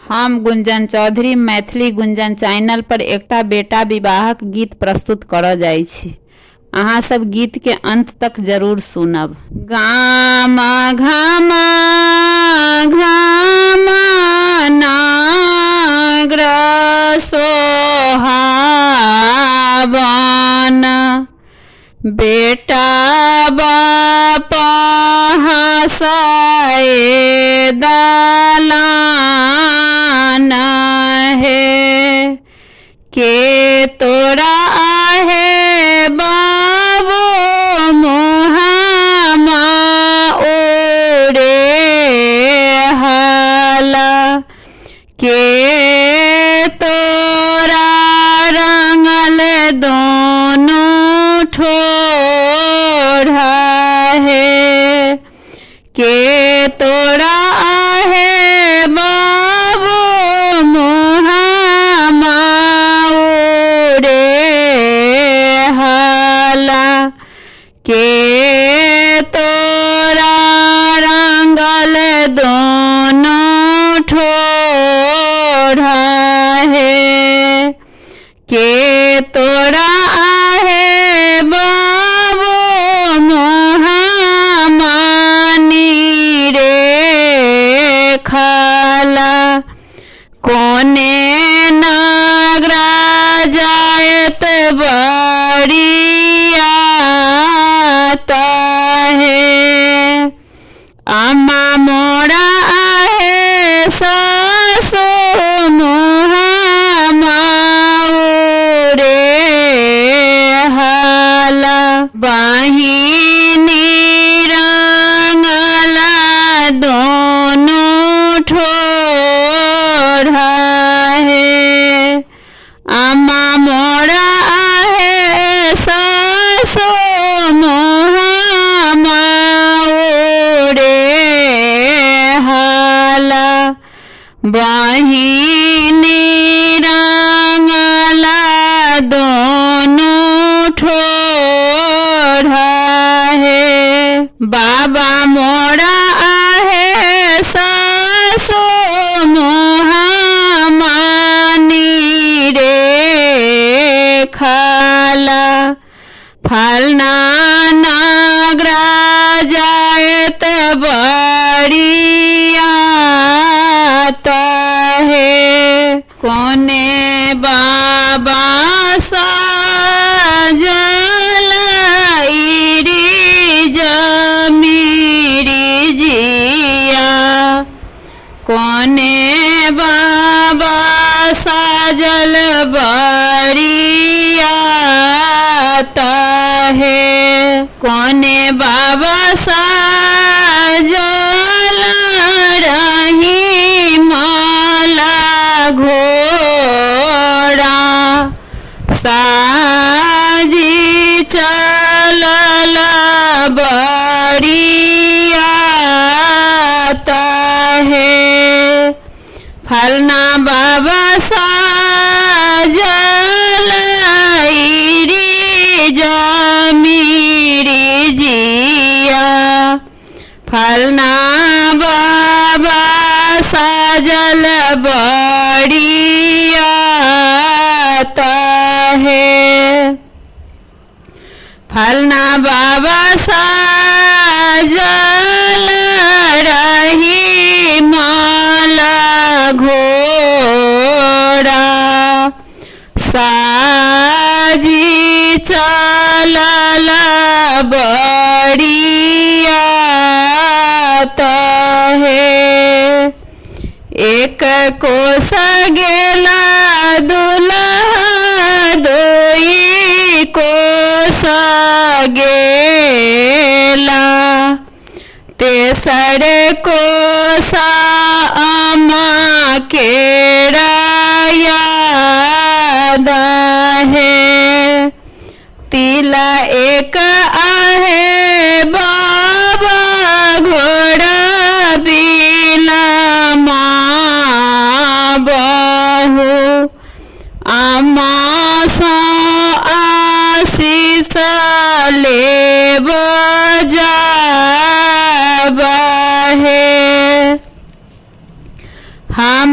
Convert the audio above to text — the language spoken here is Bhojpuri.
हम गुंजन चौधरी मैथिली गुंजन चैनल पर एकटा बेटा विवाहक गीत प्रस्तुत करऽ जाइ छी। अहाँ सब गीत के अंत तक जरूर सुनब। गाम घाम घाम नागर सोहावन, बेटा बाप हंसाए दलान है, के तोरा है बाबू मुहामा उड़े हाला, के तोरा रंगल दोनों ठोड़ा है, के तोरा है बाबू मुहामा उड़े हाला, के तोरा रंगल दोनों ठोड़ा है, के तोरा है बाबू मुहामा नीरे खाला, कोने नागरा जायत बड़ियात है, अम्मा मोरा है सासु मुहामा उड़े हाला, बहिनी रंगला दोनों ठोड़ा है, अम्मा मोरा है सासु मुहामा उड़े हाला, बहिनी रंगला दोनों ठोड़ा है, बाबा मोरा है सासु मुहामा नीरे खाला, फलना नागरा जायत बड़ियात है, कोने बाबा साजल इरी जमीरी जिया, कोने बाबा साजल बड़ियात है, कोने बाबा साजल रही माला घोड़ा, साजी चलल बड़ियात है, फलना बाबा साजल इरी जमीरी जिया, फलना बाबा साजल बड़ियात है, फलना बाबा साजल रही माला घोड़ा, साजी चलल बड़ियात है, एक कोस गेला दुल्हा दोई कोस गेला, तेसर कोसा अम्मा केरा याद है, तिला एक आहे बाबा घोड़ा बिला माँ बहू, अम्मा सो आशीष ले बजा बहे, हम